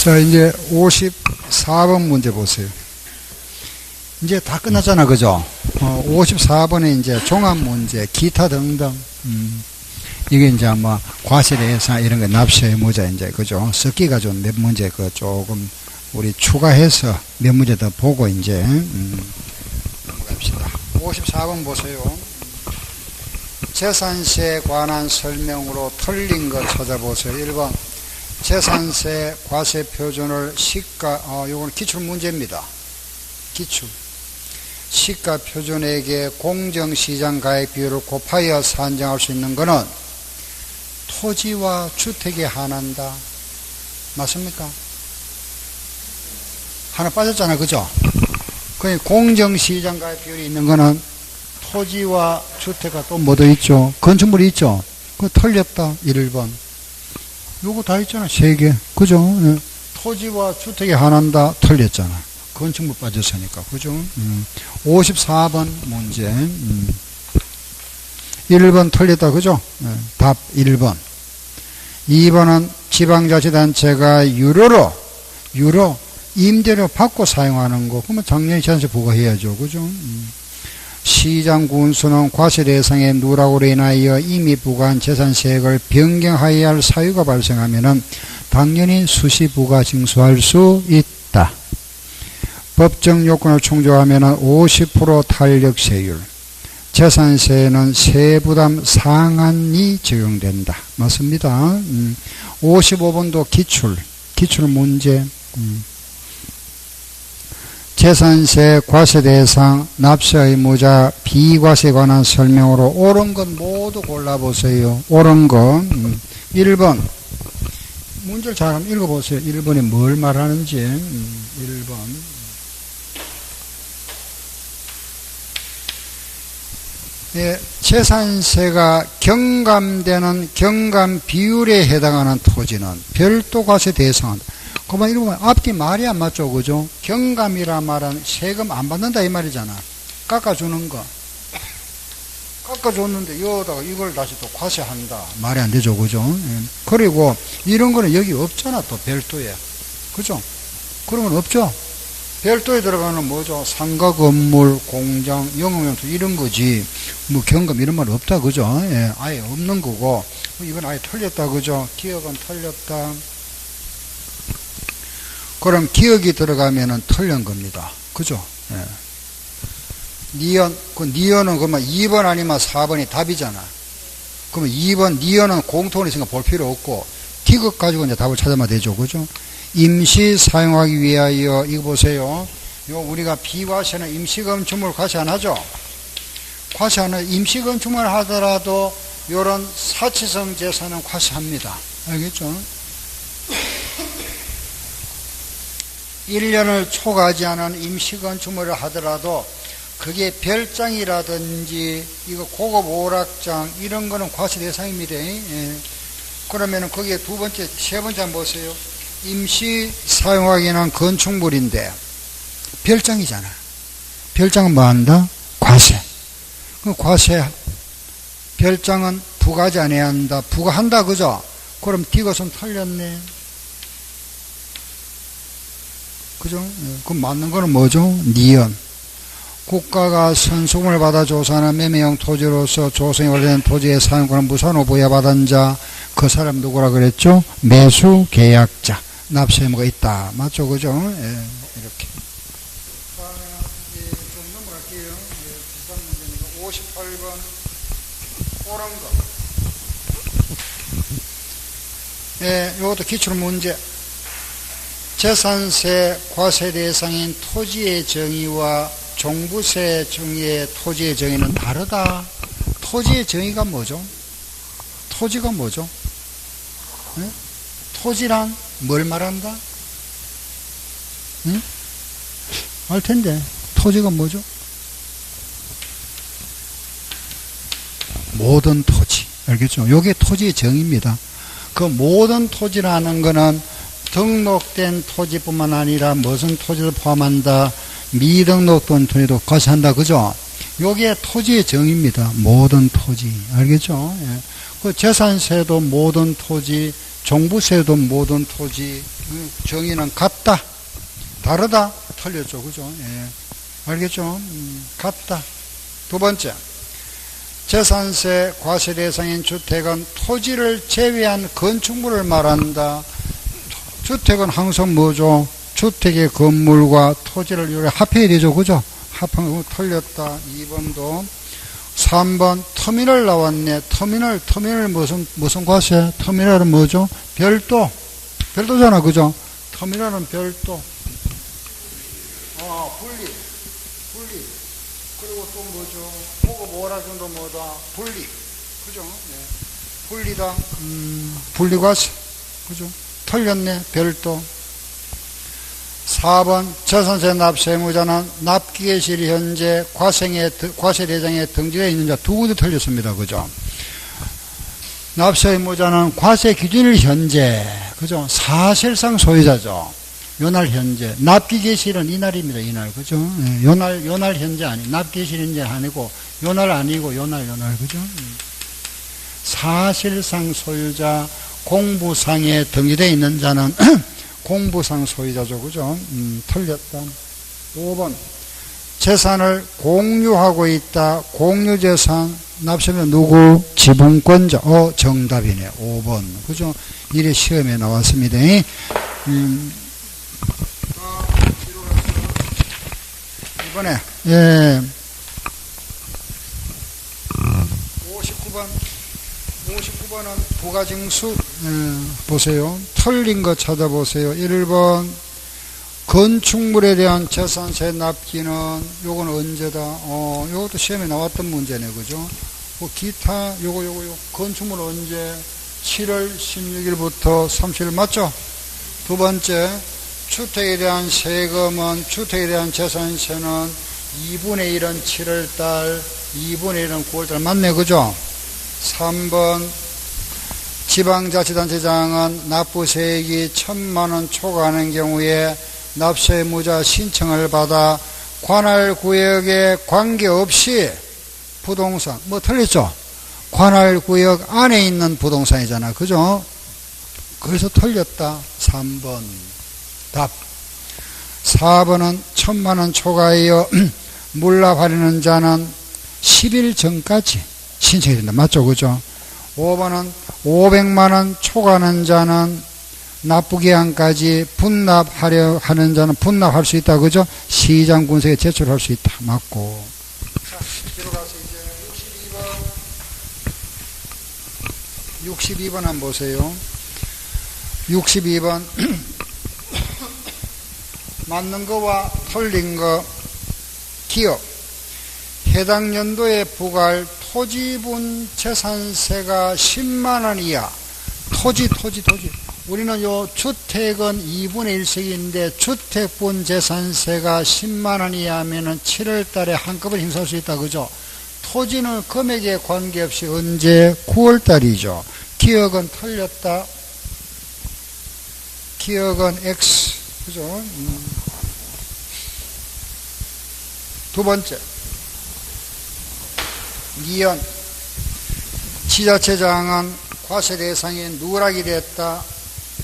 자, 이제 54번 문제 보세요. 이제 다 끝났잖아, 그죠? 54번에 이제 종합 문제, 기타 등등. 이게 이제 뭐, 과세대상 이런 거 납세 의무자 이제, 그죠? 섞기가 좀 몇 문제 그 조금 우리 추가해서 몇 문제 더 보고 이제, 넘어갑시다. 54번 보세요. 재산세에 관한 설명으로 틀린 거 찾아보세요. 1번. 재산세 과세 표준을 요거는 기출 문제입니다. 기출. 시가 표준액의 공정시장 가액 비율을 곱하여 산정할 수 있는 것은 토지와 주택에 한한다. 맞습니까? 하나 빠졌잖아, 그죠? 그 공정시장 가액 비율이 있는 것은 토지와 주택과 또 뭐도 있죠? 건축물이 있죠? 그거 틀렸다. 1번. 요거 다 있잖아. 3개. 그죠? 네. 토지와 주택에 한한다. 틀렸잖아. 건축물 빠졌으니까. 그죠? 54번 문제. 1번 틀렸다. 그죠? 네. 답 1번. 2번은 지방자치단체가 유로 임대료 받고 사용하는 거. 그러면 당연히 재산세 부과해야죠. 그죠? 시장 군수는 과세 대상의 누락으로 인하여 이미 부과한 재산세액을 변경하여야 할 사유가 발생하면은 당연히 수시 부과 징수할 수 있다. 법정 요건을 충족하면은 50% 탄력세율. 재산세에는 세부담 상한이 적용된다. 맞습니다. 55번도 기출 문제. 재산세 과세 대상 납세 의무자 비과세에 관한 설명으로 옳은 것 모두 골라보세요. 옳은 것 1번 문제를 잘 한번 읽어보세요. 1번이 뭘 말하는지. 1번 예, 재산세가 경감되는 경감 비율에 해당하는 토지는 별도 과세 대상한다. 그만 이러면 앞뒤 말이 안 맞죠, 그죠? 경감이란 말은 세금 안 받는다 이 말이잖아. 깎아주는 거. 깎아줬는데 여기다가 이걸 다시 또 과세한다. 말이 안 되죠, 그죠? 예. 그리고 이런 거는 여기 없잖아, 또 별도에. 그죠? 그런 건 없죠? 별도에 들어가는 뭐죠? 상가, 건물, 공장, 영업용토 이런 거지. 뭐 경감 이런 말 없다, 그죠? 예. 아예 없는 거고. 이건 아예 틀렸다, 그죠? 기억은 틀렸다. 그럼 기억이 들어가면은 틀린 겁니다. 그죠? 예. 니은은 그러면 2번 아니면 4번이 답이잖아. 그러면 2번, 니은은 공통으로 있으니까 볼 필요 없고, 기억 가지고 이제 답을 찾으면 되죠. 그죠? 임시 사용하기 위하여, 이거 보세요. 요, 우리가 비과세는 임시건축물 과세 안 하죠? 과세하는 임시건축물 하더라도, 요런 사치성 재산은 과세합니다. 알겠죠? 1년을 초과하지 않은 임시건축물을 하더라도 그게 별장이라든지 이거 고급 오락장 이런 거는 과세 대상입니다. 예. 그러면은 거기에 두 번째, 세 번째 한번 보세요. 임시 사용하기 위한 건축물인데 별장이잖아. 별장은 뭐 한다? 과세. 그 과세 별장은 부과하지 않아야 한다. 부과한다, 그죠? 그럼 디귿은 틀렸네. 그죠? 그럼 맞는 거는 뭐죠? 니은. 국가가 선수금을 받아 조사하는 매매형 토지로서 조성이 완료된 토지의 사용권을 무상으로 부여받은 자, 그 사람 누구라 그랬죠? 매수 계약자. 납세 의무가 있다. 맞죠? 그죠? 예, 이렇게. 좀 넘어갈게요. 비슷한 문제니까 58번. 옳은 거. 예, 이것도 기출 문제. 재산세 과세 대상인 토지의 정의와 종부세 정의의 토지의 정의는 다르다. 토지의 정의가 뭐죠? 토지가 뭐죠? 네? 토지란 뭘 말한다? 네? 알 텐데 토지가 뭐죠? 모든 토지. 알겠죠? 요게 토지의 정의입니다. 그 모든 토지라는 거는 등록된 토지뿐만 아니라 무슨 토지를 포함한다. 미등록된 토지도 과세한다. 그죠? 요게 토지의 정의입니다. 모든 토지. 알겠죠? 예. 그 재산세도 모든 토지, 종부세도 모든 토지 정의는 같다, 다르다, 틀렸죠. 그죠? 예. 알겠죠? 같다. 두 번째, 재산세 과세 대상인 주택은 토지를 제외한 건축물을 말한다. 주택은 항상 뭐죠? 주택의 건물과 토지를 요래 합해야 되죠. 그죠? 합한 거 틀렸다. 2번도. 3번 터미널 나왔네. 터미널 무슨 과세? 터미널은 뭐죠? 별도. 별도잖아. 그죠? 터미널은 별도. 분리. 그리고 또 뭐죠? 고급 오락정도 뭐다? 분리. 그죠? 네. 분리다. 분리과세. 그죠? 틀렸네. 별도. 4번 재산세 납세의무자는 납기계실 현재 과세 대상에 등재되어 있는 자 두 군데 틀렸습니다. 그죠? 납세의무자는 과세 기준일 현재, 그죠? 사실상 소유자죠. 요날 현재. 납기계실은 이날입니다. 이날. 그죠? 네. 요날 현재 아니. 납기계실 현재 아니고 요날 아니고 요날. 그죠? 사실상 소유자, 공부상에 등재되어 있는 자는 공부상 소유자죠. 그죠? 틀렸다. 5번. 재산을 공유하고 있다. 공유재산 납세면 누구? 지분권자. 정답이네. 5번. 그죠? 이래 시험에 나왔습니다. 이번에, 59번은 부가징수, 보세요. 틀린 거 찾아보세요. 1번, 건축물에 대한 재산세 납기는, 요건 언제다? 요것도 시험에 나왔던 문제네. 그죠? 기타, 요거. 건축물 언제? 7월 16일부터 30일 맞죠? 두 번째, 주택에 대한 세금은, 주택에 대한 재산세는 2분의 1은 7월달, 2분의 1은 9월달 맞네. 그죠? 3번 지방자치단체장은 납부세액이 1,000만원 초과하는 경우에 납세의무자 신청을 받아 관할구역에 관계없이 부동산, 틀렸죠? 관할구역 안에 있는 부동산이잖아. 그죠? 그래서 틀렸다. 3번 답. 4번은 1,000만원 초과하여 물납하려는 자는 10일 전까지 신청이 된다. 맞죠? 그죠? 5번은 500만원 초과하는 자는 납부기한까지 분납하려 하는 자는 분납할 수 있다. 그죠? 시장군세에 제출할 수 있다. 맞고. 자, 들어가서 이제 62번 한번 보세요. 62번. 맞는 거와 틀린 거. 기업. 해당 연도에 부과할 토지분 재산세가 10만원 이하. 토지. 우리는 요 주택은 2분의 1씩인데 주택분 재산세가 10만원 이하면은 7월 달에 한꺼번에 행사할 수 있다. 그죠? 토지는 금액에 관계없이 언제? 9월 달이죠. 기억은 틀렸다. 기억은 X. 그죠? 두 번째. 2연 지자체장은 과세 대상에 누락이 됐다.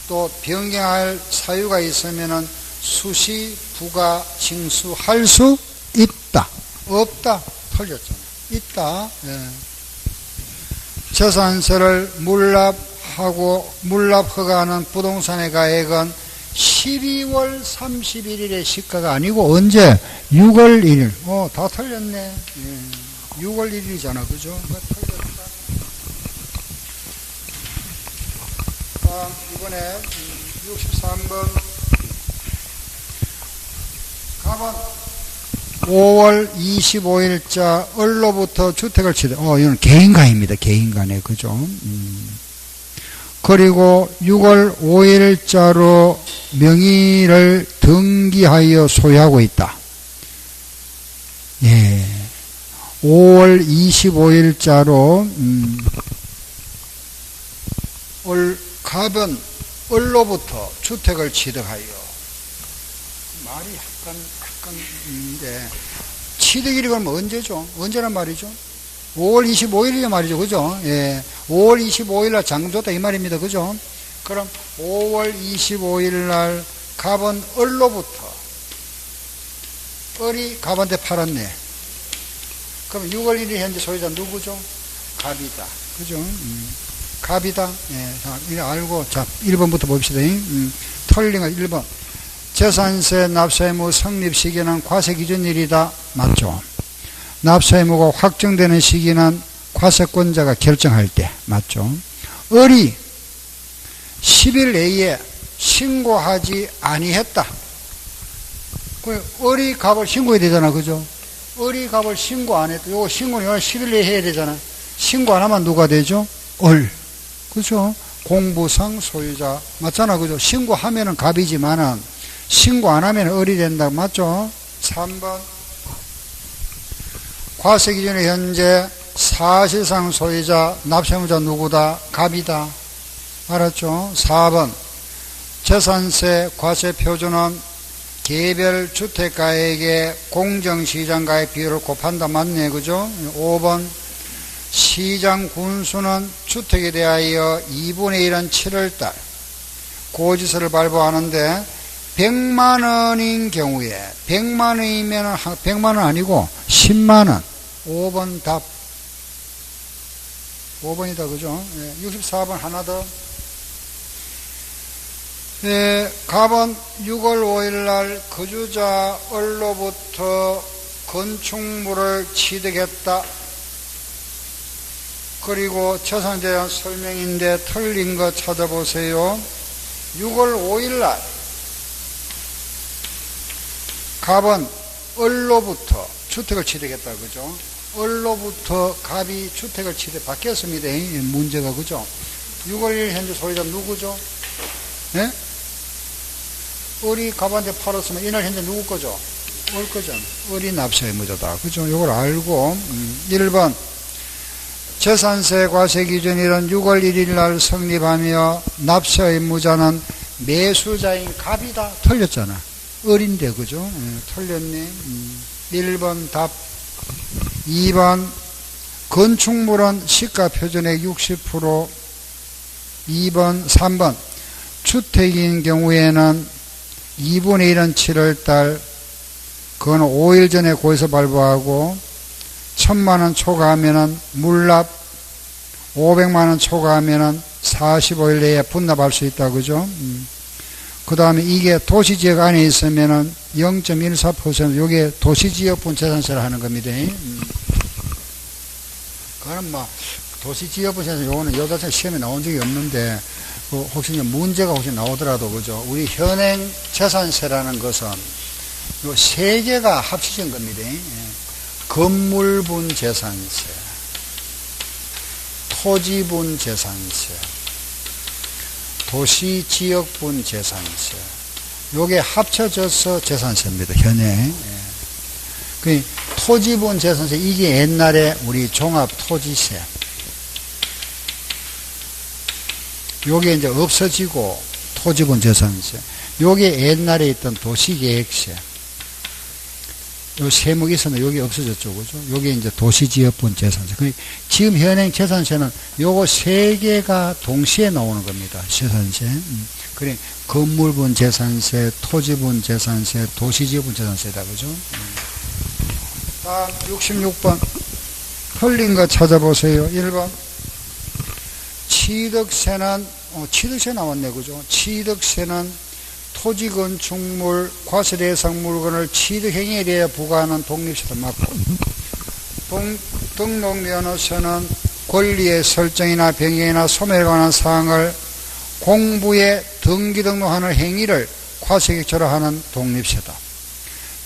또 변경할 사유가 있으면 수시 부가 징수할 수 있다. 없다. 틀렸잖아. 있다. 예. 재산세를 물납 허가하는 부동산의 가액은 12월 31일의 시가가 아니고 언제? 6월 1일. 다 틀렸네. 예. 6월 1일이잖아. 그죠? 틀렸다. 다음, 이번에 63번. 가번 5월 25일자 을로부터 주택을 이건 개인간입니다. 개인간에. 그죠? 그리고 6월 5일자로 명의를 등기하여 소유하고 있다. 예. 5월 25일자로 갑은 을로부터 주택을 취득하여. 말이 약간 있는데 취득일이 그러면 언제죠? 언제란 말이죠? 5월 25일이란 말이죠. 그죠? 예. 5월 25일날 장줬다 이 말입니다. 그죠? 그럼 5월 25일 날 갑은 을로부터 을이 갑한테 팔았네. 그럼 6월 1일 현재 소유자 누구죠? 갑이다. 그죠? 갑이다. 예, 자, 이거 알고, 자, 1번부터 봅시다. 틀린 거 1번. 재산세 납세의무 성립 시기는 과세 기준일이다. 맞죠? 납세의무가 확정되는 시기는 과세권자가 결정할 때. 맞죠? 을이 10일 내에 신고하지 아니했다. 을이 갑을 신고해야 되잖아. 그죠? 을이 갑을 신고 안 했다. 요거 신고는 10일 내에 해야 되잖아. 신고 안 하면 누가 되죠? 을. 그죠? 공부상 소유자. 맞잖아. 그죠? 신고하면은 갑이지만은 신고 안 하면 을이 된다. 맞죠? 3번. 과세 기준의 현재 사실상 소유자, 납세의무자 누구다? 갑이다. 알았죠? 4번. 재산세 과세 표준은 개별 주택가액의 공정시장가액 비율을 곱한다. 맞네. 그죠? 5번. 시장 군수는 주택에 대하여 2분의 1은 7월달 고지서를 발부하는데 100만원인 경우에 100만원이면 100만원 아니고 10만원. 5번 답. 5번이다. 그죠? 64번 하나 더. 네, 갑은 6월 5일 날 거주자 을로부터 건축물을 취득했다. 그리고 재산에 대한 설명인데 틀린 거 찾아보세요. 6월 5일 날 갑은 을로부터 주택을 취득했다. 그죠? 을로부터 갑이 주택을 바뀌었습니다. 문제가. 그죠? 6월 1일 현재 소유자 누구죠? 예? 을이 갑한테 팔았으면 이날 현재 누구 거죠? 을 거죠. 을이 납세의무자다. 그죠? 이걸 알고 1번 재산세 과세 기준일은 6월 1일 날 성립하며 납세의무자는 매수자인 갑이다. 틀렸잖아. 을인데. 그죠? 틀렸네. 1번 답. 2번 건축물은 시가 표준액 60%. 2번 3번 주택인 경우에는 2분의 1은 7월달, 그건 5일 전에 고에서 발부하고 1000만원 초과하면은 물납, 500만원 초과하면은 45일 내에 분납할 수 있다. 그죠? 그 다음에 이게 도시지역 안에 있으면은 0.14%, 요게 도시지역분 재산세를 하는 겁니다. 그건 뭐, 도시지역분 재산세, 요거는 여자생 시험에 나온 적이 없는데, 혹시 문제가 혹시 나오더라도, 그죠? 우리 현행 재산세라는 것은 요 세 개가 합치진 겁니다. 건물분 재산세, 토지분 재산세, 도시지역분 재산세. 요게 합쳐져서 재산세입니다. 현행. 그 토지분 재산세, 이게 옛날에 우리 종합토지세. 요게 이제 없어지고 토지분 재산세. 요게 옛날에 있던 도시계획세. 요 세목이 있었는데 요게 없어졌죠. 그죠? 요게 이제 도시지역분 재산세. 지금 현행 재산세는 요거 세 개가 동시에 나오는 겁니다. 재산세. 그래, 건물분 재산세, 토지분 재산세, 도시지역분 재산세다. 그죠? 다음 66번. 틀린 거 찾아보세요. 1번. 취득세는, 취득세 나왔네. 그죠? 취득세는 토지 건축물 과세 대상 물건을 취득행위에 대해 부과하는 독립세도 맞고, 등록면허세는 권리의 설정이나 변경이나 소멸에 관한 사항을 공부에 등기 등록하는 행위를 과세격처로 하는 독립세다.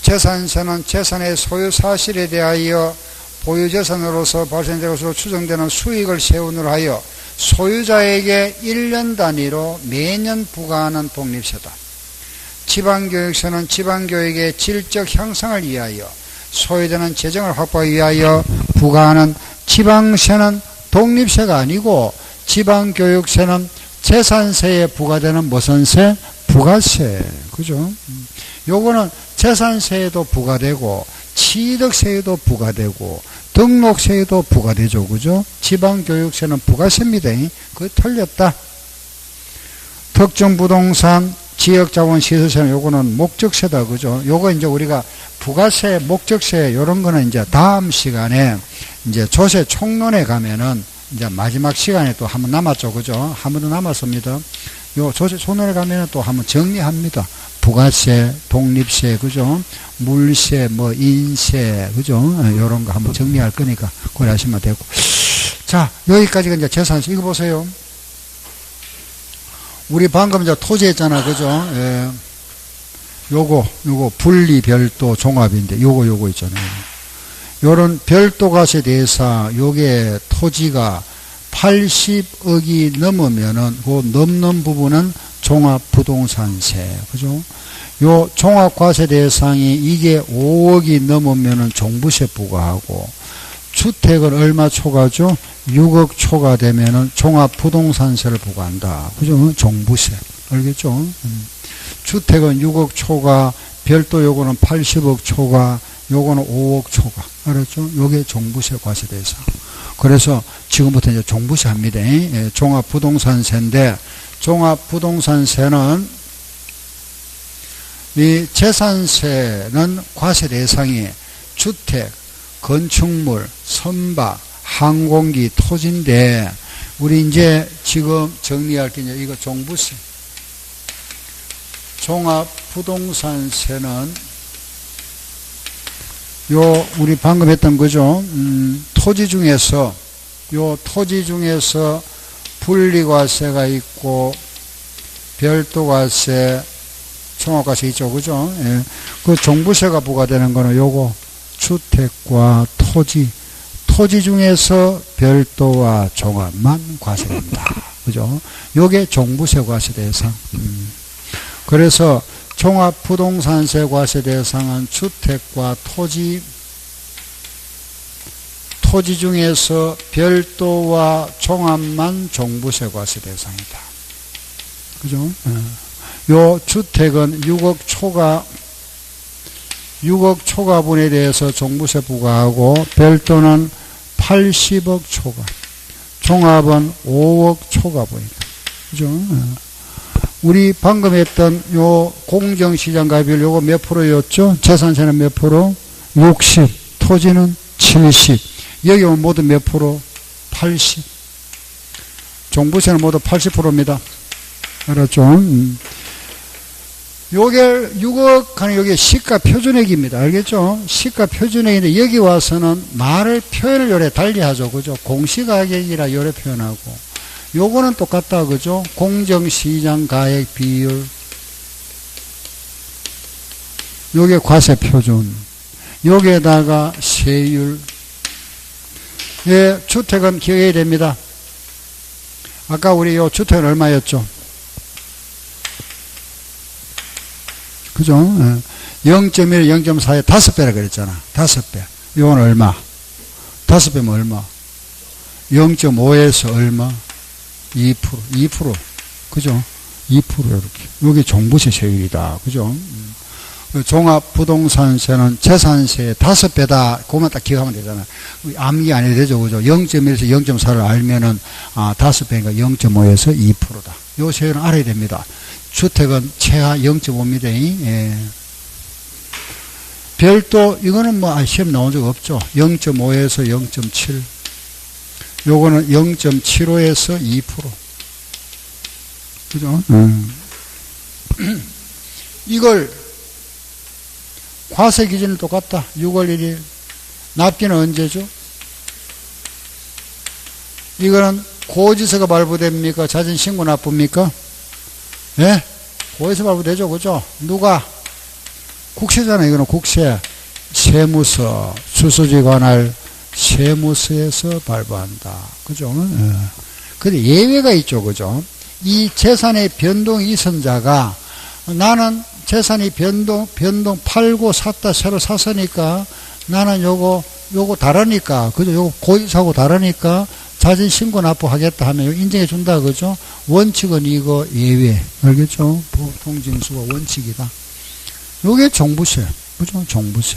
재산세는 재산의 소유 사실에 대하여 보유재산으로서 발생될 것으로 추정되는 수익을 세운으로 하여 소유자에게 1년 단위로 매년 부과하는 독립세다. 지방교육세는 지방교육의 질적 향상을 위하여 소유되는 재정을 확보하기 위하여 부과하는 지방세는 독립세가 아니고 지방교육세는 재산세에 부과되는 무슨 세? 부가세. 그죠? 요거는 재산세에도 부과되고 취득세에도 부과되고 등록세에도 부과되죠. 그죠? 지방교육세는 부가세입니다. 그거 틀렸다. 특정 부동산 지역자본시설세는 요거는 목적세다. 그죠? 요거 이제 우리가 부가세, 목적세, 요런 거는 이제 다음 시간에 이제 조세 총론에 가면은 이제 마지막 시간에 또 한 번 남았죠. 그죠? 한 번 더 남았습니다. 요 조세 총론에 가면은 또 한번 정리합니다. 부가세, 독립세, 그죠? 물세, 뭐, 인세, 그죠? 요런 거 한번 정리할 거니까 고려하시면 되고. 자, 여기까지가 이제 재산세. 이거 보세요. 우리 방금 이제 토지 했잖아. 그죠? 예. 요거 분리, 별도, 종합인데, 요거 있잖아요. 요런 별도과세 대상, 요게 토지가 80억이 넘으면은, 그 넘는 부분은 종합부동산세. 그죠? 요 종합과세 대상이 이게 5억이 넘으면은 종부세 부과하고, 주택은 얼마 초과죠? 6억 초과되면은 종합부동산세를 부과한다. 그죠? 종부세. 알겠죠? 주택은 6억 초과, 별도 요거는 80억 초과, 요거는 5억 초과. 알았죠? 요게 종부세 과세 대상. 그래서 지금부터 이제 종부세 합니다. 예, 종합부동산세인데, 종합부동산세는 이 재산세는 과세 대상이 주택, 건축물, 선박, 항공기, 토지인데, 우리 이제 지금 정리할 게 이제 이거 종부세. 종합부동산세는 요 우리 방금 했던 거죠. 토지 중에서 분리과세가 있고 별도과세, 종합과세 있죠. 그죠? 예. 그 종부세가 부과되는 거는 요거 주택과 토지 중에서 별도와 종합만 과세된다. 그죠? 요게 종부세 과세 대상. 그래서 종합부동산세 과세 대상은 주택과 토지 중에서 별도와 종합만 종부세 과세 대상이다. 그죠? 요 주택은 6억 초과분에 대해서 종부세 부과하고, 별도는 80억 초과, 종합은 5억 초과분이다. 그죠? 우리 방금 했던 요 공정시장 가입율 요거 몇 프로였죠? 재산세는 몇 프로? 60, 토지는 70. 여기 오면 모두 몇 프로? 80. 종부세는 모두 80%입니다. 알았죠? 요게 6억 하는 요게 시가 표준액입니다. 알겠죠? 시가 표준액인데 여기 와서는 말을 표현을 요래 달리 하죠. 그죠? 공시가격이라 요래 표현하고. 요거는 똑같다. 그죠? 공정시장 가액 비율. 요게 과세 표준. 여기에다가 세율. 예, 주택은 기억해야 됩니다. 아까 우리 요 주택은 얼마였죠? 그죠? 0.1, 0.4에 5배라 그랬잖아. 5배. 요건 얼마? 5배면 얼마? 0.5에서 얼마? 2%. 그죠? 2% 이렇게. 요게 종부세 세율이다. 그죠? 종합부동산세는 재산세의 5배다. 그것만 딱 기억하면 되잖아. 암기 안 해도 되죠. 그죠? 0.1에서 0.4를 알면은, 5배니까 0.5에서 2%다. 요 세율은 알아야 됩니다. 주택은 최하 0.5입니다. 예. 별도, 이거는 뭐, 시험 나온 적 없죠. 0.5에서 0.7. 요거는 0.75에서 2%. 그죠? 이걸, 과세 기준은 똑같다. 6월 1일. 납기는 언제죠? 이거는 고지서가 발부됩니까? 자진신고 납부입니까? 예? 고지서 발부되죠. 그죠? 누가? 국세잖아요. 이거는 국세. 세무서, 수수지 관할 세무서에서 발부한다. 그죠? 예. 근데 예외가 있죠. 그죠? 이 재산의 변동이 있은 자가 나는 재산이 변동 팔고 샀다 새로 샀으니까 나는 요거 다르니까 그죠? 요거 고지서하고 다르니까 자진 신고 납부하겠다 하면 인정해 준다. 그죠? 원칙은 이거 예외. 알겠죠? 보통 징수가 원칙이다. 요게 종부세. 그죠? 종부세.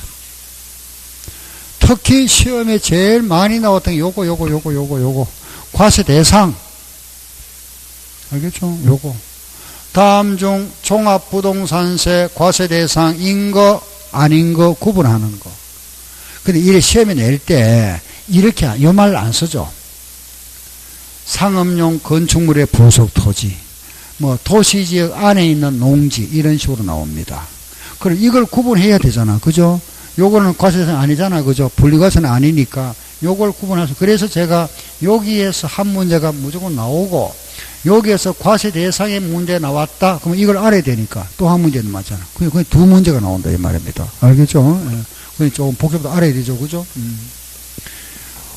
특히 시험에 제일 많이 나왔던 게 요거. 과세 대상. 알겠죠? 요거. 다음 중 종합부동산세 과세 대상인 거 아닌 거 구분하는 거. 근데 이래 시험에 낼 때 이렇게 요 말 안 쓰죠. 상업용 건축물의 부속 토지, 뭐 도시지역 안에 있는 농지 이런 식으로 나옵니다. 그럼 이걸 구분해야 되잖아, 그죠? 요거는 과세 대상 아니잖아, 그죠? 분리과세는 아니니까 요걸 구분해서, 그래서 제가 여기에서 한 문제가 무조건 나오고 여기에서 과세 대상의 문제 나왔다 그러면 이걸 알아야 되니까 또 한 문제는 맞잖아. 그냥 두 문제가 나온다 이 말입니다. 알겠죠? 그냥 조금 복잡도 알아야 되죠, 그죠?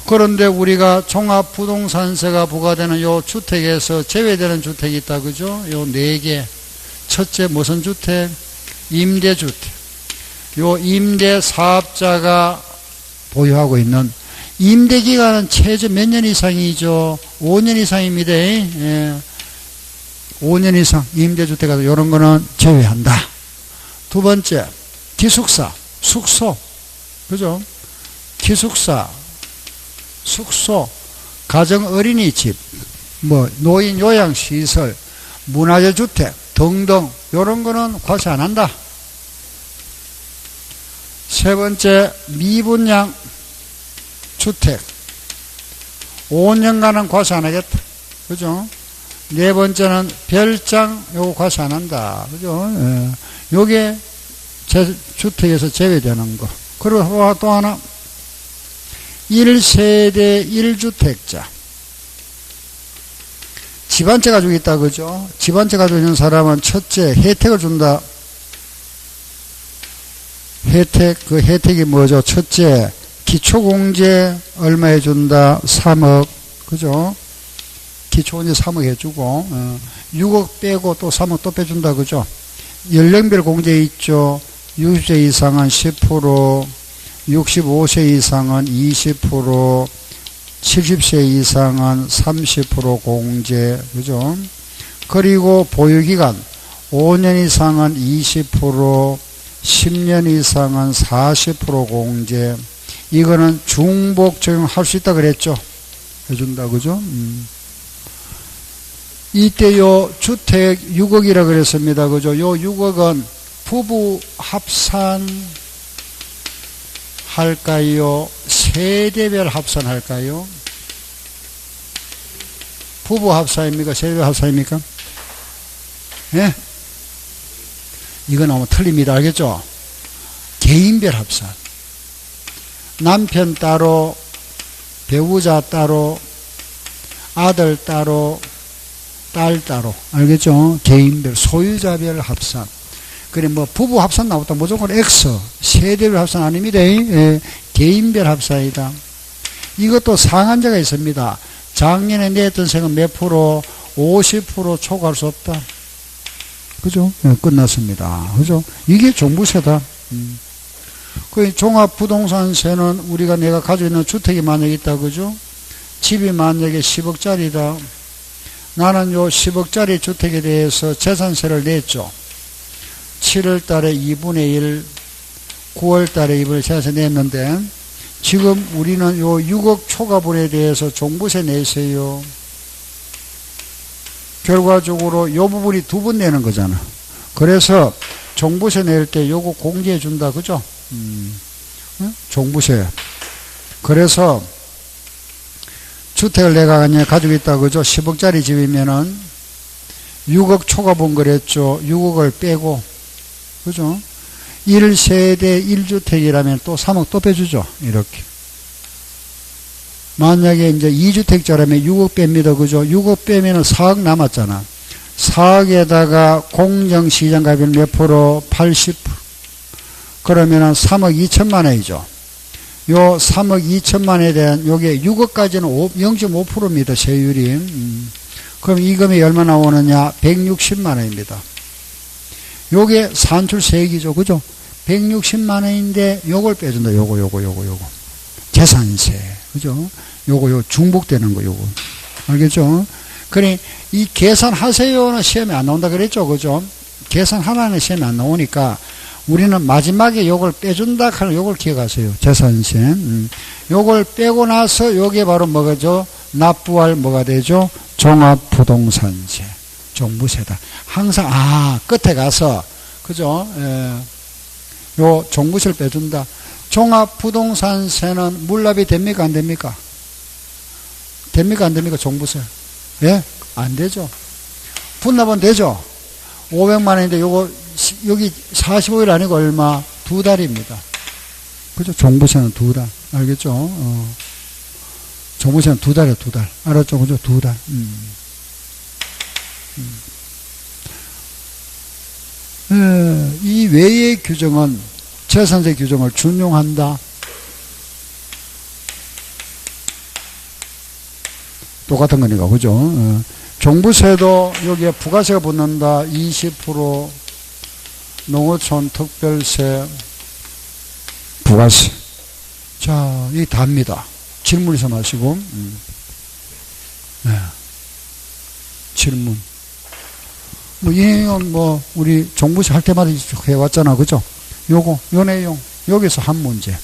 그런데 우리가 종합부동산세가 부과되는 요 주택에서 제외되는 주택이 있다, 그죠? 요 4개. 첫째 무슨 주택? 임대주택. 요 임대사업자가 보유하고 있는 임대기간은 최저 몇 년 이상이죠? 5년 이상입니다. 예. 5년 이상 임대주택에서 이런 거는 제외한다. 두 번째, 기숙사, 숙소. 그죠? 기숙사, 숙소, 가정 어린이집, 뭐 노인 요양시설, 문화재 주택 등등 이런 거는 과세 안 한다. 세 번째, 미분양 주택 5년간은 과세 안 하겠다. 그죠? 네 번째는 별장 요거 과세 안 한다. 그죠? 예. 요게 주택에서 제외되는 거. 그리고 또 하나 1세대 1주택자. 집 한 채 가지고 있다, 그죠? 집 한 채 가지고 있는 사람은 첫째 혜택을 준다. 혜택, 그 혜택이 뭐죠? 첫째, 기초공제 얼마에 준다? 3억. 그죠? 기초공제 3억 해주고, 6억 빼고 또 3억 또 빼준다, 그죠? 연령별 공제 있죠? 60세 이상은 10%, 65세 이상은 20%, 70세 이상은 30% 공제, 그죠? 그리고 보유기간 5년 이상은 20%, 10년 이상은 40% 공제. 이거는 중복 적용할 수 있다 그랬죠? 해준다, 그죠? 이때 요 주택 6억이라 그랬습니다, 그죠? 요 6억은 부부 합산 할까요? 세대별 합산할까요? 부부 합산입니까? 세대별 합산입니까? 예? 이건 너무 틀립니다. 알겠죠? 개인별 합산. 남편 따로, 배우자 따로, 아들 따로, 딸 따로. 알겠죠? 개인별, 소유자별 합산. 그래, 뭐, 부부 합산 나왔다. 무조건 X. 세대별 합산 아닙니다. 예, 개인별 합산이다. 이것도 상한제가 있습니다. 작년에 냈던 세금 몇 프로? 50% 초과할 수 없다. 그죠? 예, 끝났습니다. 그죠? 이게 종부세다. 그 종합부동산세는 우리가 내가 가지고 있는 주택이 만약에 있다. 그죠? 집이 만약에 10억짜리다. 나는 요 10억짜리 주택에 대해서 재산세를 냈죠. 7월 달에 2분의 1, 9월 달에 2분의 1 재산세 냈는데, 지금 우리는 요 6억 초과분에 대해서 종부세 내세요. 결과적으로 요 부분이 두 번 내는 거잖아. 그래서 종부세 낼 때 요거 공제해 준다. 그죠? 종부세. 그래서 주택을 내가 그냥 가지고 있다. 그죠? 10억짜리 집이면은 6억 초과분 그랬죠. 6억을 빼고. 그죠? 1세대 1주택이라면 또 3억 또 빼주죠. 이렇게. 만약에 이제 2주택자라면 6억 뺍니다. 그죠? 6억 빼면은 4억 남았잖아. 4억에다가 공정시장가율 몇 프로? 80%. 그러면은 3억 2천만 원이죠. 요 3억 2천만 원에 대한 요게 6억까지는 0.5%입니다. 세율이. 그럼 이 금액이 얼마 나오느냐? 160만 원입니다. 요게 산출세액이죠. 그죠? 160만 원인데 요걸 빼준다. 요거. 재산세. 그죠? 요거 중복되는 거, 요거. 알겠죠? 그래, 이 계산하세요는 시험에 안 나온다 그랬죠? 그죠? 계산하라는 시험에 안 나오니까 우리는 마지막에 요걸 빼준다 하는 요걸 기억하세요. 재산세. 요걸 빼고 나서 요게 바로 뭐가죠? 납부할 뭐가 되죠? 종합부동산세. 종부세다. 항상 끝에 가서 그죠? 요 종부세를 빼준다. 종합부동산세는 물납이 됩니까 안 됩니까? 됩니까 안 됩니까 종부세? 예? 안 되죠. 분납은 되죠. 500만 원인데 요거 여기 45일 아니고 얼마? 2달입니다. 그죠? 종부세는 2달. 알겠죠? 종부세는 2달이에요, 2달. 알았죠? 그죠? 2달. 이 외의 규정은 재산세 규정을 준용한다. 똑같은 거니까, 그죠? 종부세도 여기에 부가세가 붙는다. 20% 농어촌 특별세 부가세. 자, 이 답니다. 질문 있어 마시고. 네. 질문. 이 내용은 우리 종부세 할 때마다 해왔잖아. 그죠? 요 내용. 여기서 한 문제.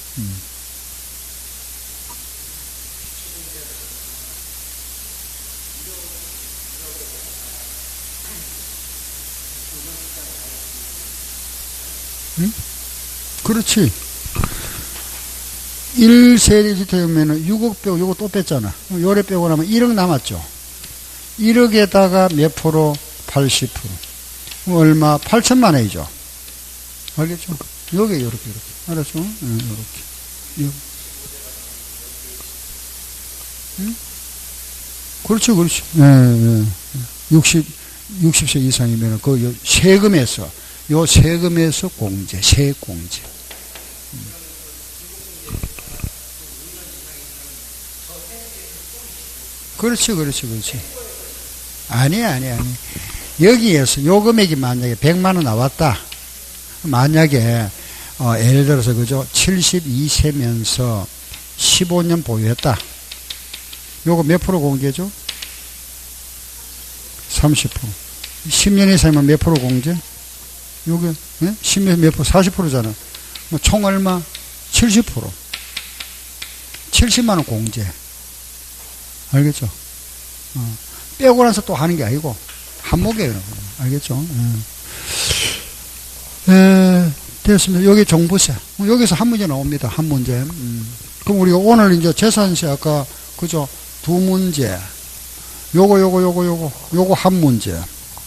그렇지. 1세대 주택이면 6억 빼고 요거 또 뺐잖아. 요래 빼고 나면 1억 남았죠. 1억에다가 몇 프로? 80%. 그럼 얼마? 8천만 원이죠. 알겠죠? 요게 요렇게. 알았죠? 요렇게. 그렇지. 60세 이상이면 세금에서 공제, 세공제. 그렇지. 아니. 여기에서 요 금액이 만약에 100만 원 나왔다. 만약에, 예를 들어서, 그죠? 72세면서 15년 보유했다. 요거 몇 프로 공제죠? 30%. 10년 이상이면 몇 프로 공제? 요게, 10년 몇 프로? 40%잖아. 총 얼마? 70%. 70만원 공제. 알겠죠? 빼고 나서 또 하는 게 아니고, 한목이에요. 알겠죠? 됐습니다. 여기 종부세. 여기서 한 문제 나옵니다. 한 문제. 그럼 우리가 오늘 이제 재산세 아까, 그죠? 2문제. 요거 한 문제.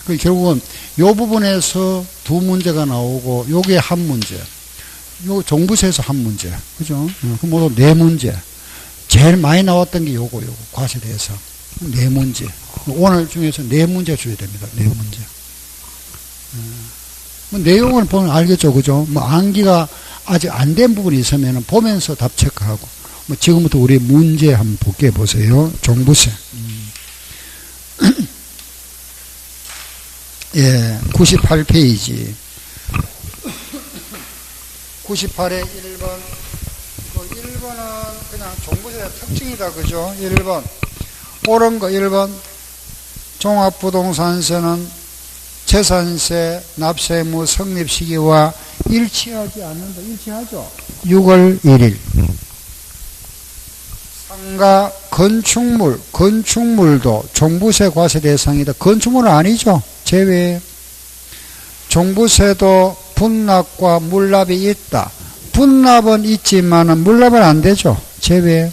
그 결국은 요 부분에서 2문제가 나오고, 요게 한 문제. 요 종부세에서 한 문제. 그죠? 그럼 모두 4문제. 제일 많이 나왔던 게 요거, 과세에 대해서. 4문제. 오늘 중에서 4문제 줘야 됩니다. 4문제. 내용을 보면 알겠죠. 그죠? 암기가 아직 안 된 부분이 있으면 보면서 답 체크하고. 지금부터 우리 문제 한번 볼게요. 보세요. 종부세. 예, 98페이지. 98에 1번. 1번은 그냥 종부세의 특징이다. 그죠? 1번. 옳은 거 1번. 종합부동산세는 재산세, 납세의무 성립 시기와 일치하지 않는다. 일치하죠? 6월 1일. 상가, 건축물도 종부세 과세 대상이다. 건축물은 아니죠? 제외. 종부세도 분납과 물납이 있다. 분납은 있지만 물납은 안 되죠? 제외.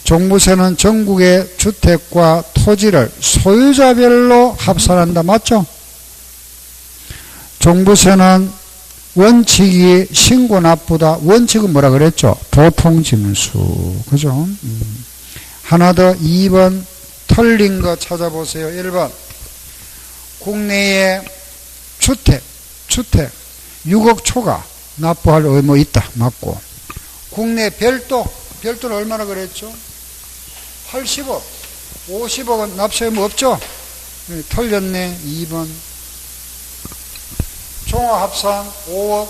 종부세는 전국의 주택과 토지를 소유자별로 합산한다. 맞죠? 종부세는 원칙이 신고 납부다. 원칙은 뭐라 그랬죠? 보통징수. 그죠? 하나 더 2번 틀린 거 찾아보세요. 1번 국내에 주택 6억 초과 납부할 의무 있다. 맞고. 국내 별도는 얼마나 그랬죠? 80억, 50억은 납세 의무 없죠? 틀렸네. 2번. 종합합산 5억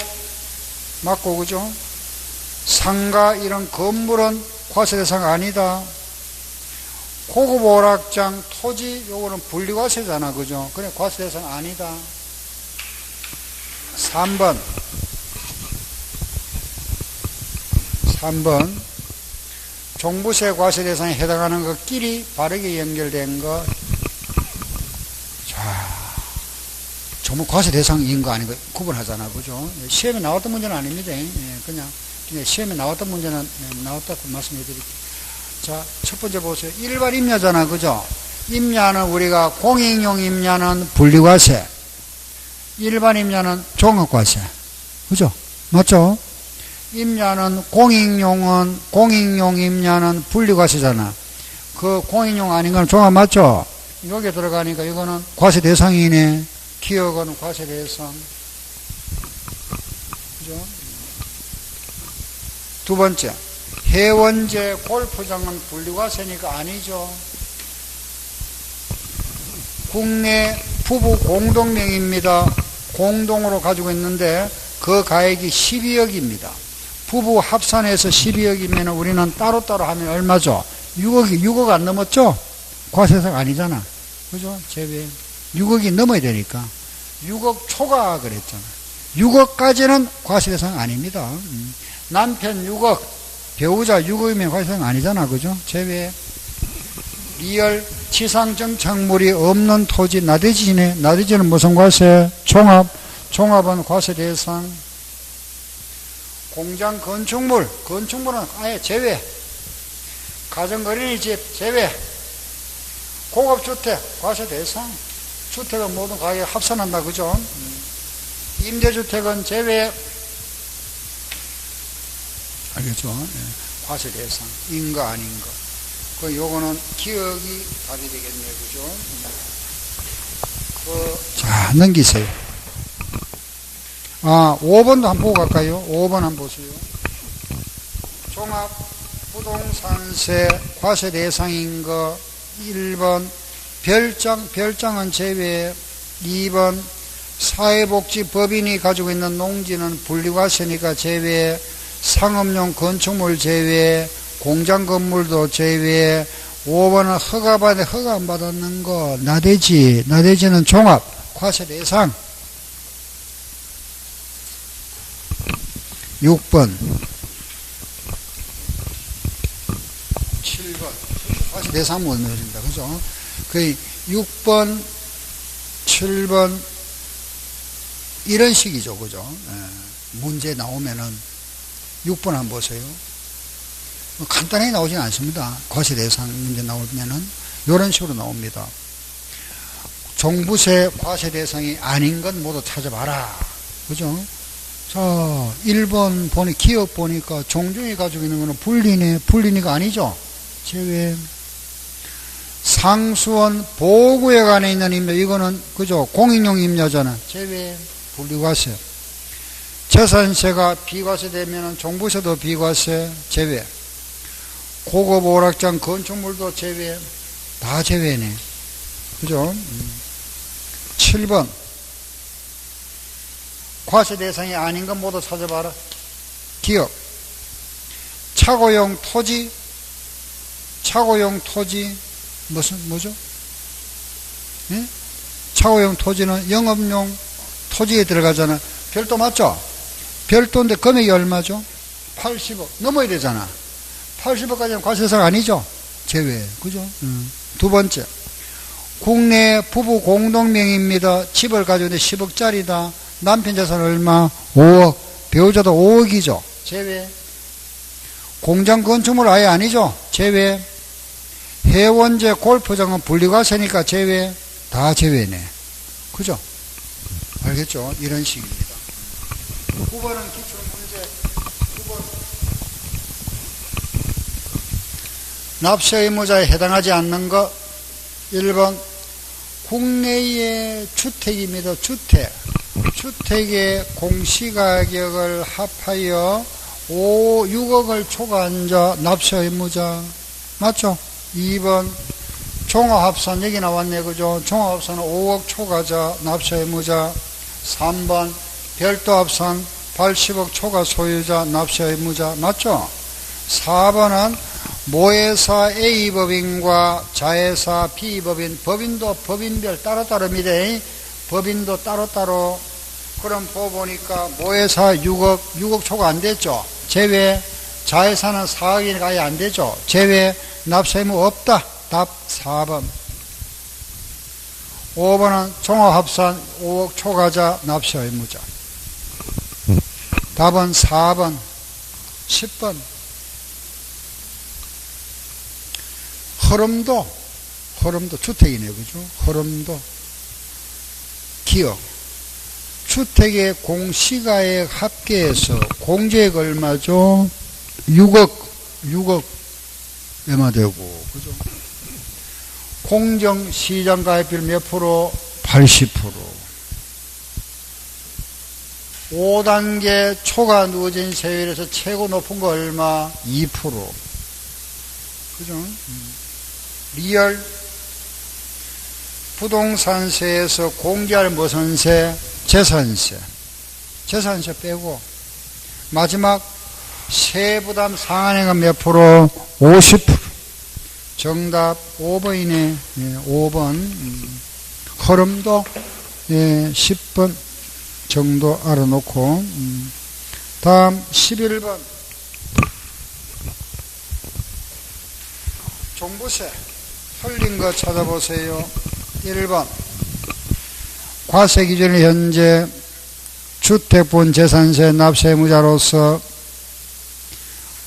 맞고, 그죠? 상가 이런 건물은 과세 대상 아니다. 고급 오락장 토지 요거는 분리과세잖아. 그죠? 그래 과세 대상 아니다. 3번 종부세 과세 대상에 해당하는 것끼리 바르게 연결된 거 전부 과세 대상인 거 아닌 거 구분하잖아. 그죠? 시험에 나왔던 문제는 아닙니다. 그냥 시험에 나왔던 문제는 나왔다고 말씀해 드릴게요. 자, 첫 번째 보세요. 일반 임야잖아. 그죠? 임야는 우리가 공익용 임야는 분리과세, 일반 임야는 종합과세. 그죠? 맞죠? 임야는 공익용 임야는 분리과세잖아. 그 공익용 아닌 건 종합 맞죠? 여기에 들어가니까 이거는 과세 대상이네. 기업은 과세 대상. 그죠? 두 번째, 해원제 골프장은 분리과세니까 아니죠. 국내 부부 공동명의입니다. 공동으로 가지고 있는데 그 가액이 12억입니다. 부부 합산해서 12억이면 우리는 따로따로 하면 얼마죠? 6억 안 넘었죠? 과세상 아니잖아. 그죠? 제외. 6억이 넘어야 되니까. 6억 초과 그랬잖아. 6억까지는 과세대상 아닙니다. 남편 6억, 배우자 6억이면 과세대상 아니잖아. 그죠? 제외. 리얼 지상정착물이 없는 토지 나대지네. 나대지는 무슨 과세? 종합은 과세대상. 공장 건축물은 아예 제외. 가정어린이집 제외. 고급주택 과세대상. 주택은 모든 가격에 합산한다. 그죠? 임대주택은 제외. 알겠죠? 과세대상. 인가 아닌가. 요거는 기억이 답이 되겠네요. 그죠? 자, 넘기세요. 5번도 한번 보고 갈까요? 5번 한번 보세요. 종합부동산세 과세 대상인 거 1번 별장은 제외. 2번 사회복지법인이 가지고 있는 농지는 분리과세니까 제외. 상업용 건축물 제외. 공장 건물도 제외. 5번은 허가 안 받았는 거 나대지는 종합 과세 대상. 6번 7번 과세 대상 못 넣어줍니다. 그죠? 그 6번 7번 이런 식이죠. 그죠? 문제 나오면은 6번 한번 보세요. 간단하게 나오진 않습니다. 과세 대상 문제 나오면은 이런 식으로 나옵니다. 종부세 과세 대상이 아닌 건 모두 찾아봐라. 그죠? 자, 1번 기업 보니까 종중이 가지고 있는 거는 분리니까 아니죠? 제외. 상수원 보호구역 안에 있는 임야, 이거는, 그죠? 공익용 임야잖아. 제외. 분리과세. 재산세가 비과세 되면은 종부세도 비과세, 제외. 고급 오락장 건축물도 제외. 다 제외네. 그죠? 7번. 과세 대상이 아닌 건 모두 찾아봐라. 기업. 차고용 토지. 뭐죠? 예? 차고용 토지는 영업용 토지에 들어가잖아. 별도 맞죠? 별도인데 금액이 얼마죠? 80억. 넘어야 되잖아. 80억까지는 과세 대상 아니죠? 제외. 그죠? 두 번째. 국내 부부 공동명의입니다. 집을 가지고 있는데 10억짜리다. 남편 재산 얼마? 5억. 배우자도 5억이죠. 제외. 공장 건축물 아예 아니죠. 제외. 해원제 골프장은 분리과세니까 제외. 다 제외네. 그죠? 알겠죠? 이런 식입니다. 9번은 기출문제. 9번. 납세 의무자에 해당하지 않는 것. 1번. 국내의 주택입니다. 주택의 공시가격을 합하여 6억을 초과한 자 납세 의무자. 맞죠? 2번 종합합산 여기 나왔네. 그죠? 종합합산은 5억 초과자 납세 의무자. 3번 별도합산 80억 초과 소유자 납세 의무자. 맞죠? 4번은 모회사 A법인과 자회사 B법인, 법인도 법인별 따로따로입니다. 법인도 따로따로. 그럼 보니까 모회사 6억 초과 안 됐죠? 제외. 자회사는 4억이니까 아예 안 되죠? 제외. 납세 의무 없다. 답 4번. 5번은 종합합산 5억 초과자 납세 의무자. 답은 4번, 10번. 허름도 주택이네요. 그죠? 허름도. 기억. 주택의 공시가액 합계해서 공제액 얼마죠? 6억 얼마 되고, 그죠? 공정시장가액비율 몇 프로? 80%. 5단계 초과 누진 세율에서 최고 높은 거 얼마? 2%. 그죠? 리얼 부동산세에서 공제할 무슨 세? 재산세. 재산세 빼고 마지막 세부담 상한액은 몇 프로? 50%. 정답 5번이네. 5번. 흐름도 10번 정도 알아놓고. 다음 11번. 종부세. 틀린 거 찾아보세요. 1번. 과세 기준이 현재 주택분 재산세 납세 의무자로서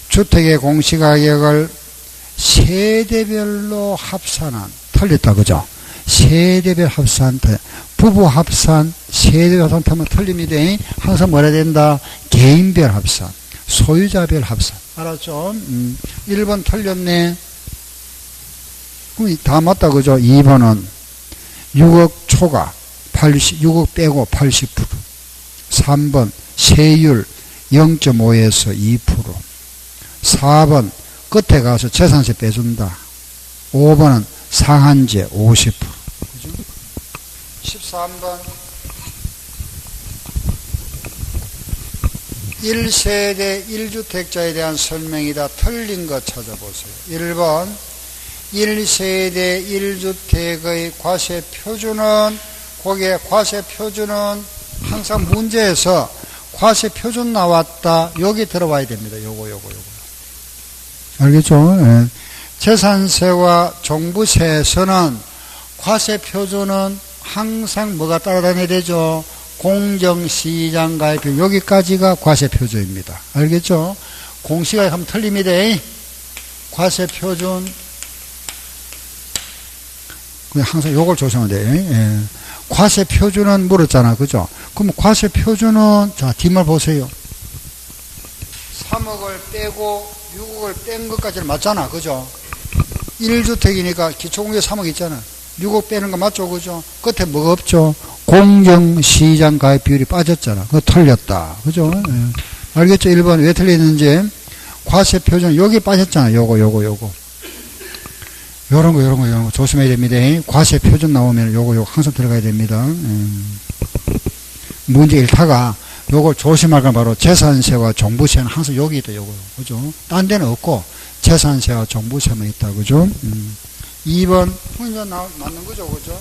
주택의 공시가격을 세대별로 합산한, 틀렸다, 그죠? 세대별 합산, 부부 합산, 세대별 합산 하면 틀립니다. 항상 뭐라 된다? 개인별 합산, 소유자별 합산. 알았죠? 1번 틀렸네. 그럼 다 맞다, 그죠? 2번은 6억 초과, 6억 빼고 80%. 3번 세율 0.5에서 2%. 4번 끝에 가서 재산세 빼준다. 5번은 상한제 50%. 그죠? 13번 1세대 1주택자에 대한 설명이다. 틀린 거 찾아보세요. 1번 1세대 1주택의 과세 표준은, 거기에 과세 표준은 항상 문제에서 과세 표준 나왔다. 여기 들어와야 됩니다. 요거. 알겠죠? 예. 재산세와 종부세에서는 과세 표준은 항상 뭐가 따라다녀야 되죠? 공정시장가액비율. 여기까지가 과세 표준입니다. 알겠죠? 공시가액 하면 틀립니다. 과세 표준. 항상 요걸 조심하면 돼요. 예. 과세 표준은 물었잖아. 그죠? 그럼 과세 표준은, 자, 뒷말 보세요. 3억을 빼고 6억을 뺀 것까지는 맞잖아. 그죠? 1주택이니까 기초공제 3억 있잖아. 6억 빼는 거 맞죠? 그죠? 끝에 뭐가 없죠? 공정시장 가액 비율이 빠졌잖아. 그거 틀렸다. 그죠? 예. 알겠죠? 1번 왜 틀렸는지. 과세 표준 여기 빠졌잖아. 요거. 요런 거 조심해야 됩니다. 과세 표준 나오면 요거 항상 들어가야 됩니다. 문제 1타가 요걸 조심할 건 바로 재산세와 종부세는 항상 여기 있다. 요거. 그죠? 딴 데는 없고 재산세와 종부세만 있다. 그죠? 2번 혼자 맞는 거죠. 그죠?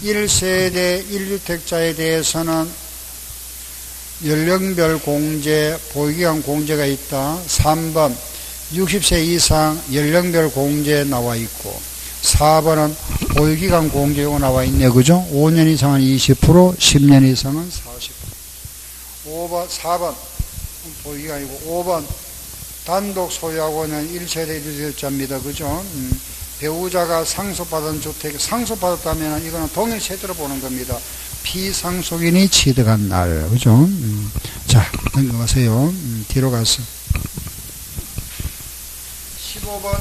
1세대 1주택자에 대해서는 연령별 공제, 보유기간 공제가 있다. 3번 60세 이상 연령별 공제 나와 있고, 4번은 보유기간 공제가 나와 있네. 그죠? 5년 이상은 20%, 10년 이상은 40%. 5번, 4번 보유기간이고, 5번 단독 소유하고 있는 1세대 1주택자입니다. 그죠? 배우자가 상속받은 주택, 상속받았다면 이거는 동일세대로 보는 겁니다. 피상속인이 취득한 날. 그죠? 자, 넘어가세요. 뒤로 가서. 15번.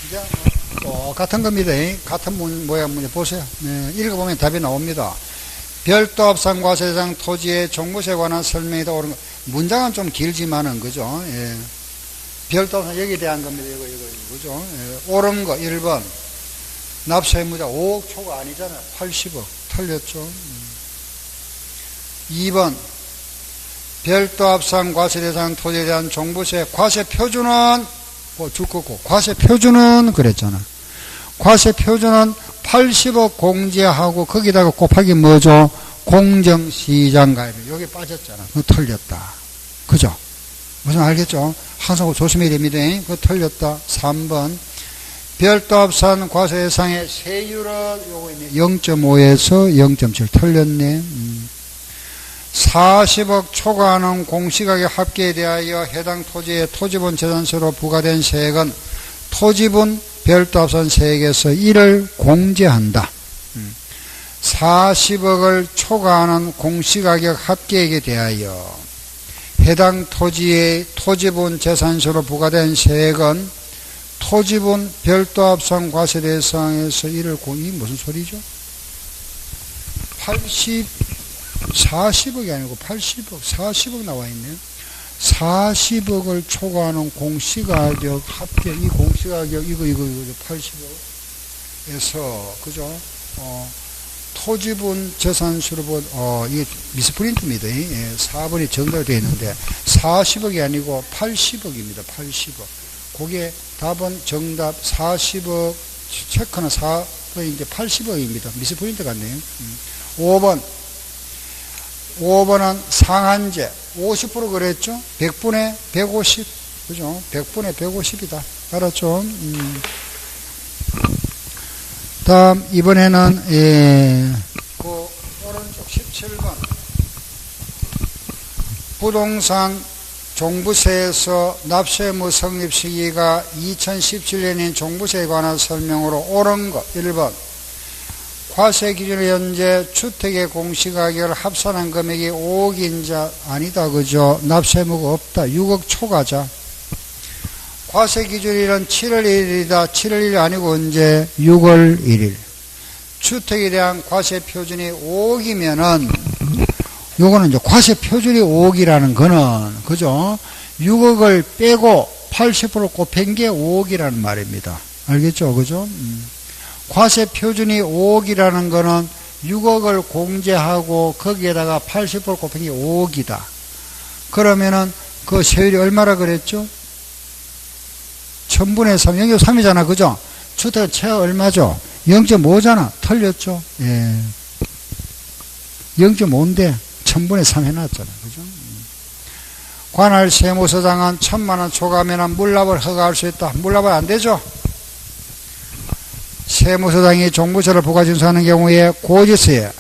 이제 똑같은 겁니다. 같은 모양 문제 보세요. 네, 읽어보면 답이 나옵니다. 별도 합산과세 대상 토지의 종부세에 관한 설명이다. 옳은 거. 문장은 좀 길지만은, 그죠? 예. 별도 합산 여기에 대한 겁니다. 이거. 그죠? 예. 옳은 거. 1번. 납세 의무자 5억 초과 아니잖아요. 80억. 틀렸죠? 2번. 별도 합산 과세 대상 토지에 대한 종부세 과세 표준은 줄 거고, 과세 표준은 그랬잖아. 과세 표준은 80억 공제하고 거기다가 곱하기 뭐죠? 공정시장가액. 여기 빠졌잖아. 그거 틀렸다. 그죠? 무슨 알겠죠? 항상 조심해야 됩니다. 그거 틀렸다. 3번 별도 합산 과세 대상의 세율은 요거 있네. 0.5에서 0.7 틀렸네. 40억 초과하는 공시가격 합계에 대하여 해당 토지의 토지분 재산세로 부과된 세액은 토지분 별도 합산 세액에서 1을 공제한다. 40억을 초과하는 공시가격 합계액에 대하여 해당 토지의 토지분 재산세로 부과된 세액은 토지분 별도 합산 과세 대상에서 1을 이 무슨 소리죠? 40억이 아니고 80억, 40억 나와 있네요. 40억을 초과하는 공시가격 합계, 이 공시가격, 이거 80억에서, 그죠? 토지분 재산수로 이게 미스프린트입니다. 4번이 정답이 되어 있는데, 40억이 아니고 80억입니다. 80억. 그게 답은 정답 40억, 체크는 4번이 이제 80억입니다. 미스프린트 같네요. 5번은 상한제 50% 그랬죠? 100분의 150, 그죠? 100분의 150이다. 알았죠? 다음, 이번에는, 그, 오른쪽 17번. 부동산 종부세에서 납세의무 성립 시기가 2017년인 종부세에 관한 설명으로 옳은 것. 1번. 과세 기준의 현재 주택의 공시가격을 합산한 금액이 5억인자 아니다. 그죠? 납세의무가 없다. 6억 초과자. 과세 기준일은 7월 1일이다. 7월 1일 아니고 언제? 6월 1일. 주택에 대한 과세 표준이 5억이면은, 요거는 이제 과세 표준이 5억이라는 거는, 그죠? 6억을 빼고 80% 곱한 게 5억이라는 말입니다. 알겠죠? 그죠? 과세 표준이 5억이라는 거는 6억을 공제하고 거기에다가 80% 곱한 게 5억이다. 그러면은 그 세율이 얼마라 그랬죠? 1000분의 3, 0.3이잖아. 그죠? 주택 최하 얼마죠? 0.5잖아. 틀렸죠? 예. 0.5인데 1000분의 3 해놨잖아. 그죠? 관할 세무서장은 1000만원 초과하면 물납을 허가할 수 있다. 물납은 안 되죠? 세무서장이 종부세를 부과징수하는 경우에 고지서에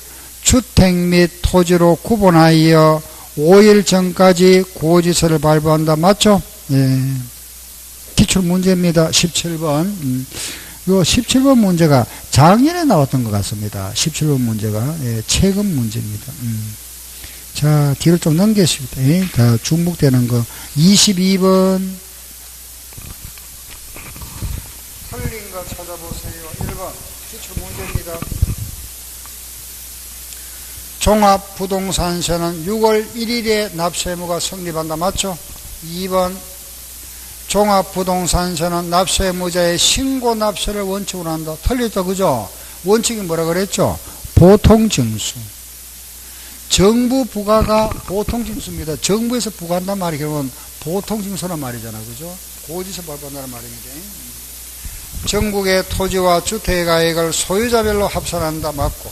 주택 및 토지로 구분하여 5일 전까지 고지서를 발부한다. 맞죠? 예. 기출문제입니다. 17번. 요 17번 문제가 작년에 나왔던 것 같습니다. 17번 문제가. 예, 최근 문제입니다. 자, 뒤를 좀 넘기십니다. 예, 다 중복되는 거. 22번. 틀린 거 찾아보세요. 1번. 기출문제입니다. 종합부동산세는 6월 1일에 납세의무가 성립한다. 맞죠? 2번. 종합부동산세는 납세의무자의 신고 납세를 원칙으로 한다. 틀렸다. 그죠? 원칙이 뭐라 그랬죠? 보통징수. 정부 부과가 보통징수입니다. 정부에서 부과한단 말이 결국은 보통징수란 말이잖아. 그죠? 고지서 발부한다는 말입니다. 전국의 토지와 주택의 가액을 소유자별로 합산한다. 맞고.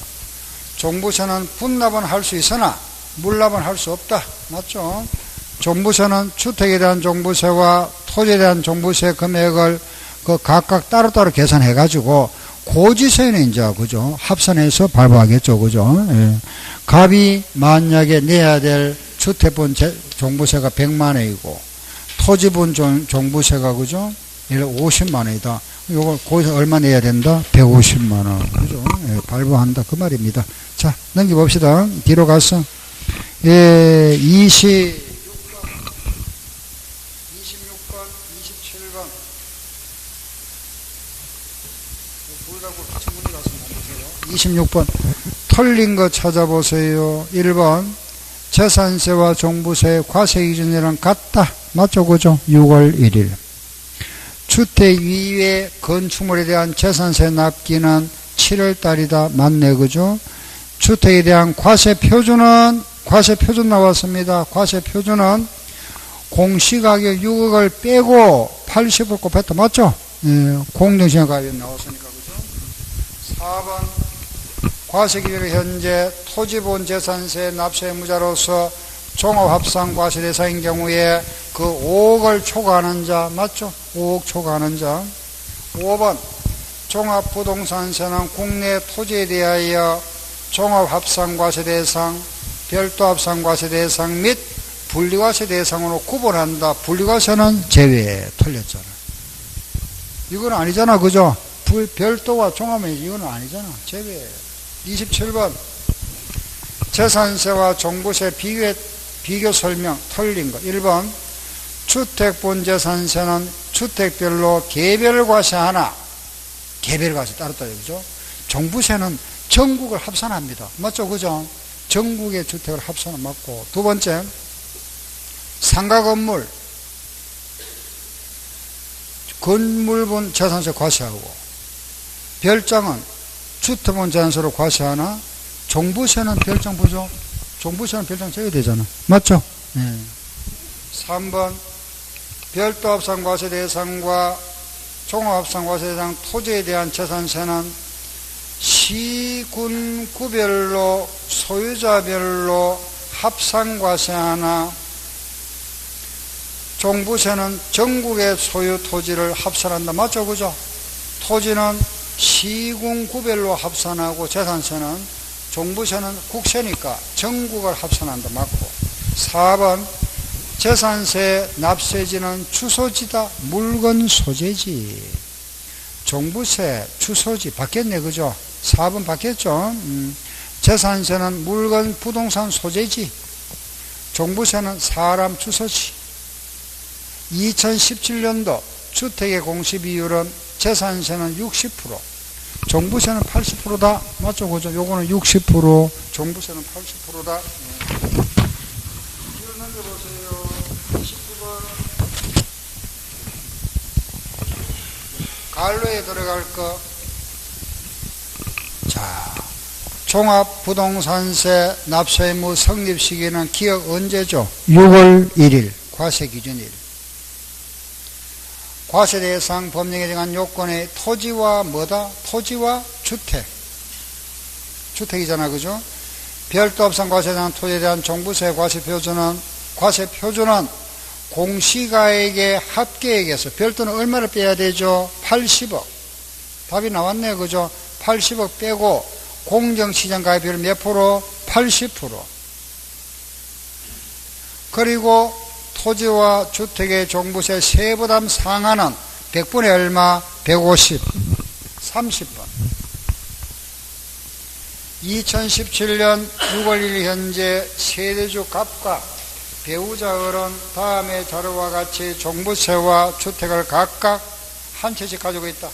종부세는 분납은 할 수 있으나 물납은 할 수 없다. 맞죠? 종부세는 주택에 대한 종부세와 토지에 대한 종부세 금액을 그 각각 따로따로 계산해가지고 고지서에는 이제, 그죠? 합산해서 발부하겠죠. 그죠? 예. 갑이 만약에 내야 될 주택분 종부세가 100만원이고 토지분 종부세가, 그죠? 예를 50만원이다. 요거 거기서 얼마 내야 된다? 150만원. 그죠? 예, 발부한다. 그 말입니다. 자, 넘겨봅시다. 뒤로 가서. 예, 26번, 27번. 둘 다 기출문제 갔으면 보세요. 26번. 틀린 거 찾아보세요. 1번. 재산세와 종부세 과세 기준이랑 같다. 맞죠? 그죠? 6월 1일. 주택 이외 건축물에 대한 재산세 납기는 7월 달이다. 맞네. 그죠? 주택에 대한 과세 표준은, 과세 표준 나왔습니다. 과세 표준은 공시가격 6억을 빼고 80을 곱했다. 맞죠? 예, 공정시장 가격 나왔으니까. 그죠? 4번. 과세기준의 현재 토지분 재산세 납세의무자로서 종합합산 과세 대상인 경우에 그 5억을 초과하는 자. 맞죠? 5억 초과하는 자. 5번. 종합부동산세는 국내 토지에 대하여 종합합산과세 대상, 별도합산과세 대상 및 분리과세 대상으로 구분한다. 분리과세는 제외. 틀렸잖아. 이건 아니잖아. 그죠? 별도와 종합은 이건 아니잖아. 제외. 27번. 재산세와 종부세 비교 설명. 틀린 거. 1번. 주택분재산세는 주택별로 개별과세하나. 개별과세 따로 그죠? 종부세는 전국을 합산합니다. 맞죠? 그죠? 전국의 주택을 합산은 맞고. 두 번째. 상가 건물분 재산세 과세하고, 별장은 주택분 재산세로 과세하나, 종부세는 별장 보죠? 종부세는 별장 제외 되잖아. 맞죠? 네. 3번, 별도합산과세 대상과 종합합산과세 대상 토지에 대한 재산세는 시군 구별로 소유자별로 합산과세하나, 종부세는 전국의 소유 토지를 합산한다. 맞죠? 그죠? 토지는 시군 구별로 합산하고, 재산세는 종부세는 국세니까 전국을 합산한다. 맞고. 4번. 재산세 납세지는 주소지다. 물건 소재지. 종부세 주소지 바뀌었네. 그죠? 4번 바뀌었죠? 재산세는 물건 부동산 소재지. 종부세는 사람 주소지. 2017년도 주택의 공시비율은 재산세는 60%, 종부세는 80%다. 맞죠? 그죠? 요거는 60%, 종부세는 80%다. 뒤로 넘겨보세요. 29번. 갈로에 들어갈 거. 자, 종합부동산세 납세 의무 성립 시기는 기억 언제죠? 6월 1일, 과세 기준일. 과세 대상 법령에 정한 요건의 토지와 뭐다? 토지와 주택. 주택이잖아. 그죠? 별도합산 과세에 대한 토지에 대한 종부세 과세 표준은 공시가액의 합계액에서 별도는 얼마를 빼야 되죠? 80억. 답이 나왔네요. 그죠? 80억 빼고 공정시장가액비율 몇 프로? 80%. 그리고 토지와 주택의 종부세 세부담 상한은 100분의 얼마? 150. 30번. 2017년 6월 1일 현재 세대주 갑과 배우자 어른 다음의 자료와 같이 종부세와 주택을 각각 한 채씩 가지고 있다.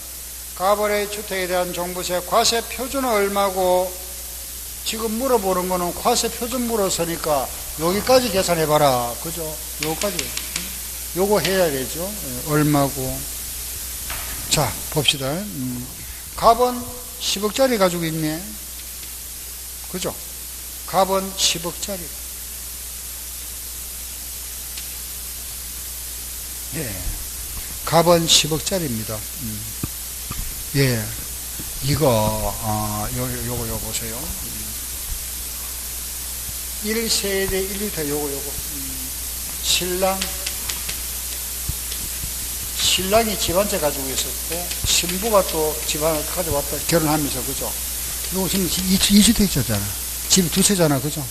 갑을의 주택에 대한 종부세 과세 표준은 얼마고, 지금 물어보는 거는 과세 표준 물었으니까 여기까지 계산해봐라. 그죠? 요거까지. 요거 해야 되죠. 얼마고. 자, 봅시다. 갑은 10억짜리 가지고 있네. 그죠? 갑은 10억짜리. 예. 갑은 10억짜리입니다. 예. 이거, 요거 보세요. 1세대 1리터 요거. 신랑이 집 한 채 가지고 있었고, 신부가 또 집 하나 가져왔다. 결혼하면서, 그죠? 요거 지금 2주택자잖아. 집이 두 채잖아. 그죠?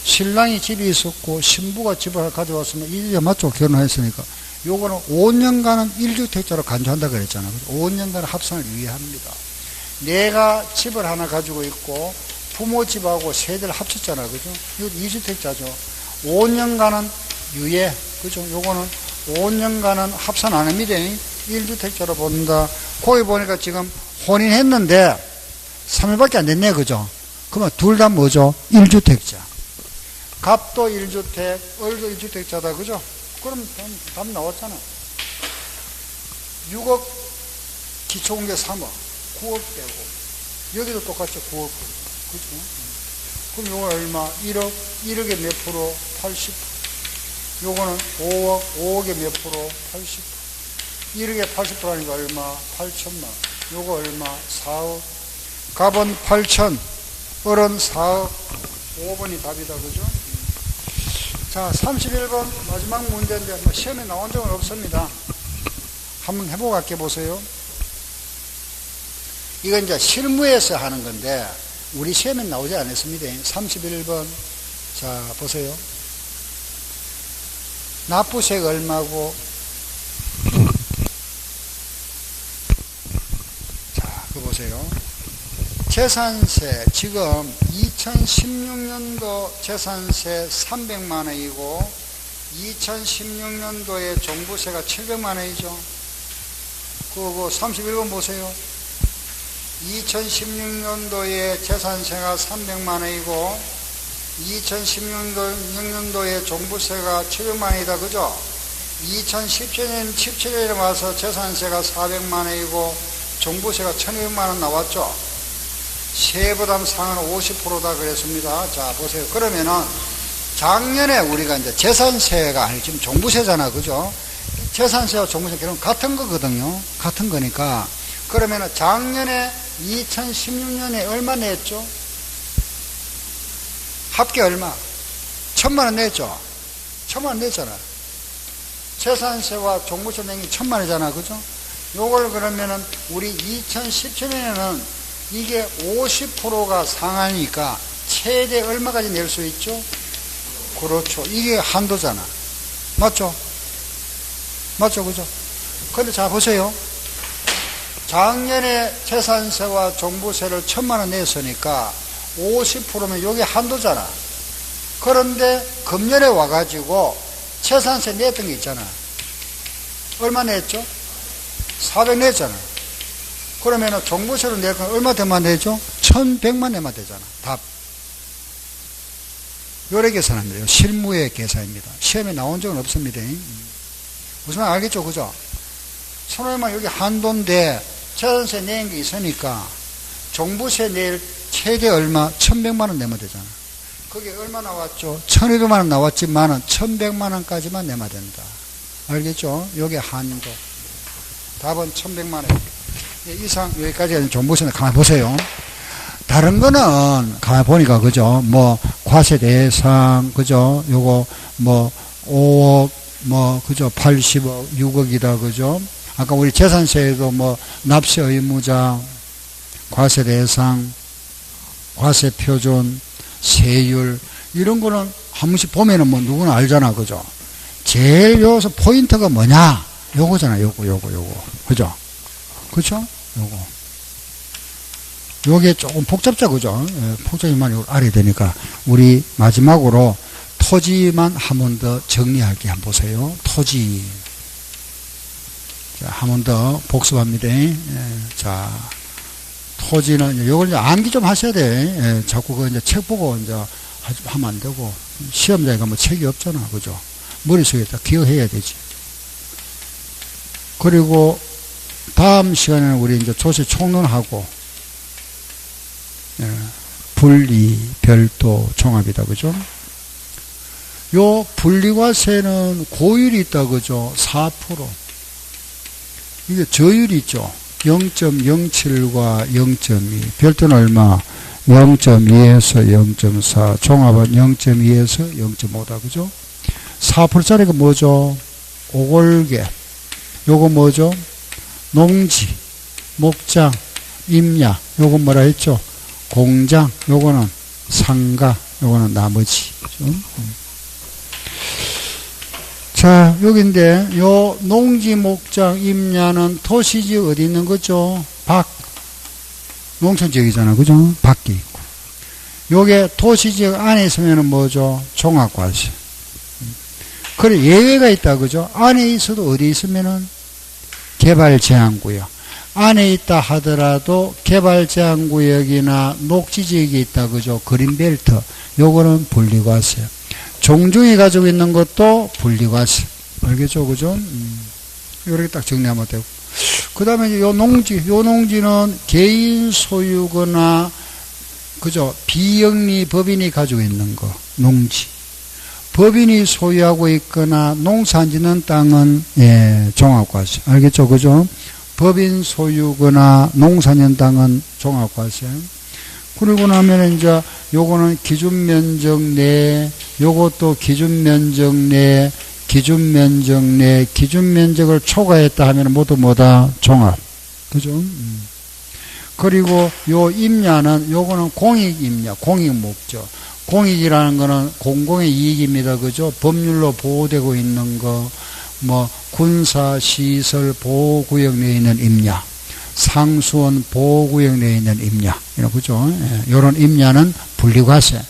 신랑이 집이 있었고, 신부가 집을 하나 가져왔으면, 이제 맞죠? 결혼했으니까. 요거는 5년간은 1주택자로 간주한다 그랬잖아. 5년간 합산을 유예합니다. 내가 집을 하나 가지고 있고, 부모 집하고 세대를 합쳤잖아. 그죠? 이거 2주택자죠. 5년간은 유예. 그죠? 요거는 5년간은 합산 안 합니다. 1주택자로 본다. 거기 보니까 지금 혼인했는데 3일밖에 안 됐네. 그죠? 그러면 둘 다 뭐죠? 1주택자. 갑도 1주택, 을도 1주택자다. 그죠? 그럼 답 나왔잖아. 6억 기초공개 3억, 9억 빼고, 여기도 똑같죠. 9억. 그죠? 그럼 요거 얼마? 1억, 1억에 몇 프로? 80%. 요거는 5억, 5억에 몇 프로? 80%. 1억에 80%라니까 얼마? 8천만. 요거 얼마? 4억. 갑은 8천, 을은 4억. 5번이 답이다. 그죠? 자, 31번 마지막 문제인데, 시험에 나온 적은 없습니다. 한번 해보고 갈게 보세요. 이건 이제 실무에서 하는 건데, 우리 시험에 나오지 않았습니다. 31번. 자, 보세요. 납부세가 얼마고, 자, 그거 보세요. 재산세, 지금 2016년도 재산세 300만 원이고, 2016년도에 종부세가 700만 원이죠. 그거 31번 보세요. 2016년도에 재산세가 300만 원이고 2016년도에 종부세가 700만 원이다. 그죠? 2017년에 와서 재산세가 400만 원이고 종부세가 1200만 원 나왔죠? 세부담 상은 50%다 그랬습니다. 자, 보세요. 그러면은 작년에 우리가 이제 재산세가 아니 지금 종부세잖아. 그죠? 재산세와 종부세 결국 같은 거거든요. 같은 거니까. 그러면은 작년에 2016년에 얼마 냈죠? 합계 얼마? 1000만 원 냈죠? 1000만 원 냈잖아. 재산세와 종부세 낸 게 1000만 원이잖아. 그죠? 요걸 그러면은 우리 2017년에는 이게 50%가 상하니까 최대 얼마까지 낼 수 있죠? 그렇죠. 이게 한도잖아. 맞죠? 맞죠? 그죠? 근데 자, 보세요. 작년에 재산세와 종부세를 1000만 원 냈으니까 50%면 이게 한도잖아. 그런데 금년에 와가지고 재산세 냈던 게 있잖아. 얼마 냈죠? 400 냈잖아. 그러면 종부세로 낼 건 얼마 더만 내죠? 1100만 내면 되잖아. 답. 요래 계산합니다. 실무의 계산입니다. 시험에 나온 적은 없습니다. 무슨 말 알겠죠? 그죠? 선호만 여기 한도인데 재산세 낸 게 있으니까 종부세 낼 최대 얼마? 1100만 원 내면 되잖아. 그게 얼마 나왔죠? 1200만 원 나왔지만은 1100만 원까지만 내면 된다. 알겠죠? 요게 한도. 답은 1100만 원. 이상 여기까지 종부세는 가만히 보세요. 다른 거는 가만히 보니까 그죠? 뭐 과세 대상 그죠? 요거 뭐 5억 뭐 그죠? 80억 6억이다 그죠? 아까 우리 재산세에도 뭐 납세 의무자 과세 대상 과세 표준 세율 이런 거는 한 번씩 보면은 뭐 누구나 알잖아. 그죠? 제일 여기서 포인트가 뭐냐? 요거잖아. 요거 그죠? 그죠? 요게 조금 복잡자, 그죠? 예, 복잡이만 이걸 알아야 되니까, 우리 마지막으로 토지만 한 번 더 정리할게. 한번 보세요. 토지. 자, 한 번 더 복습합니다. 예, 자, 토지는, 요걸 이제 암기 좀 하셔야 돼. 예, 자꾸 그 이제 책 보고 이제 하면 안 되고, 시험장에 가면 책이 없잖아. 그죠? 머릿속에 다 기억해야 되지. 그리고, 다음 시간에는 우리 이제 조세 총론하고, 예, 분리, 별도, 종합이다. 그죠? 요 분리과세는 고율이 있다. 그죠? 4%. 이게 저율이 있죠. 0.07과 0.2. 별도는 얼마? 0.2에서 0.4. 종합은 0.2에서 0.5다. 그죠? 4%짜리가 뭐죠? 오골개. 요거 뭐죠? 농지, 목장, 임야. 요거 뭐라 했죠? 공장, 요거는 상가, 요거는 나머지. 그죠? 자, 여기인데, 요 농지, 목장, 임야는 도시지역 어디 있는 거죠? 농촌지역이잖아. 그죠? 밖에 있고. 요게 도시지역 안에 있으면 뭐죠? 종합과세. 그래, 예외가 있다. 그죠? 안에 있어도 어디 있으면은 개발제한구역. 안에 있다 하더라도 개발제한구역이나 녹지지역이 있다. 그죠? 그린벨트. 요거는 분리과세. 종중이 가지고 있는 것도 분리과세. 알겠죠? 그죠? 요렇게 딱 정리하면 되고. 그 다음에 요 농지는 개인 소유거나, 그죠? 비영리 법인이 가지고 있는 거. 농지. 법인이 소유하고 있거나 농사 짓는 땅은, 예, 종합과세. 알겠죠? 그죠? 법인 소유거나 농사짓는 땅은 종합과세. 그리고 나면 이제 요거는 기준면적 내, 요것도 기준면적 내, 기준면적을 초과했다 하면 모두 뭐다? 종합. 그죠? 그리고 요 임야는 요거는 공익임야, 공익목적. 공익이라는 거는 공공의 이익입니다. 그죠? 법률로 보호되고 있는 거, 뭐 군사 시설 보호구역 내에 있는 임야, 상수원 보호구역 내에 있는 임야, 이런 그죠? 예, 이런 임야는 분리과세.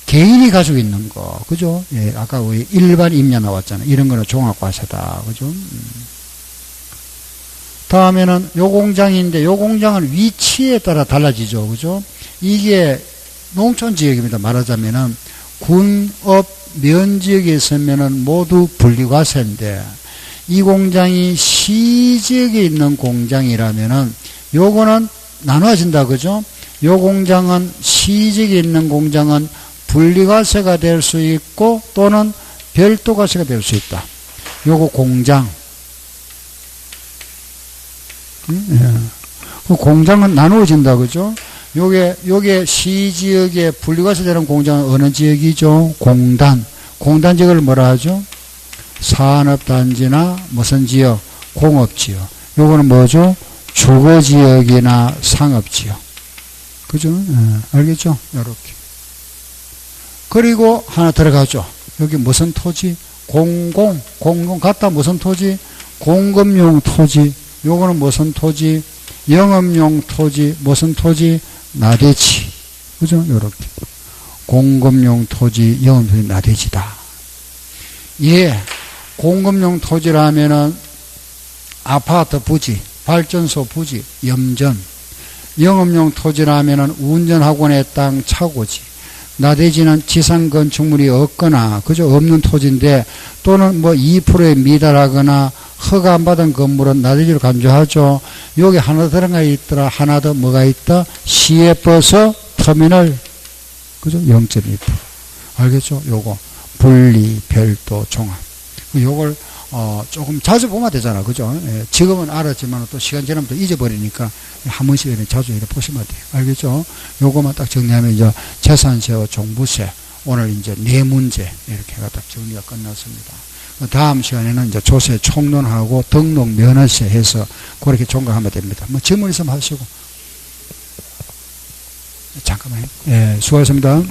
개인이 가지고 있는 거, 그죠? 예, 아까 우리 일반 임야 나왔잖아요. 이런 거는 종합과세다, 그죠? 다음에는 요 공장인데, 요 공장은 위치에 따라 달라지죠, 그죠? 이게 농촌 지역입니다. 말하자면은 군업 면지역에 있으면은 모두 분리과세인데, 이 공장이 시지역에 있는 공장이라면은 요거는 나눠진다, 그죠? 요 공장은 시지역에 있는 공장은 분리과세가 될 수 있고 또는 별도과세가 될 수 있다. 요거 공장. 그 공장은 나누어진다, 그죠? 요게 시지역에 분리과세 되는 공장은 어느 지역이죠? 공단. 공단 지역을 뭐라 하죠? 산업단지나 무슨 지역? 공업지역. 요거는 뭐죠? 주거지역이나 상업지역. 그죠? 알겠죠? 요렇게. 그리고 하나 들어가죠. 여기 무슨 토지? 공공 갖다 무슨 토지? 공급용 토지. 요거는 무슨 토지? 영업용 토지. 무슨 토지? 나대지. 그죠? 요렇게. 공급용 토지, 영업용 토지, 나대지다. 예. 공급용 토지라면은 아파트 부지, 발전소 부지, 염전. 영업용 토지라면은 운전학원의 땅, 차고지. 나대지는 지상 건축물이 없거나, 그죠? 없는 토지인데, 또는 뭐 2%에 미달하거나, 허가 안 받은 건물은 나대지로 간주하죠. 여기 하나 들어가 있더라. 하나 더 뭐가 있다? 시외버스 터미널. 그죠? 0.2%. 알겠죠? 요거. 분리, 별도, 종합. 요걸, 조금 자주 보면 되잖아. 그죠? 예, 지금은 알았지만 또 시간 지나면 또 잊어버리니까 한 번씩 자주 이렇게 보시면 돼요. 알겠죠? 요거만 딱 정리하면 이제 재산세와 종부세. 오늘 이제 네 문제 이렇게가 딱 정리가 끝났습니다. 다음 시간에는 이제 조세 총론하고 등록 면허세 해서 그렇게 종강하면 됩니다. 뭐 질문 있으면 하시고. 잠깐만요. 예, 수고하셨습니다.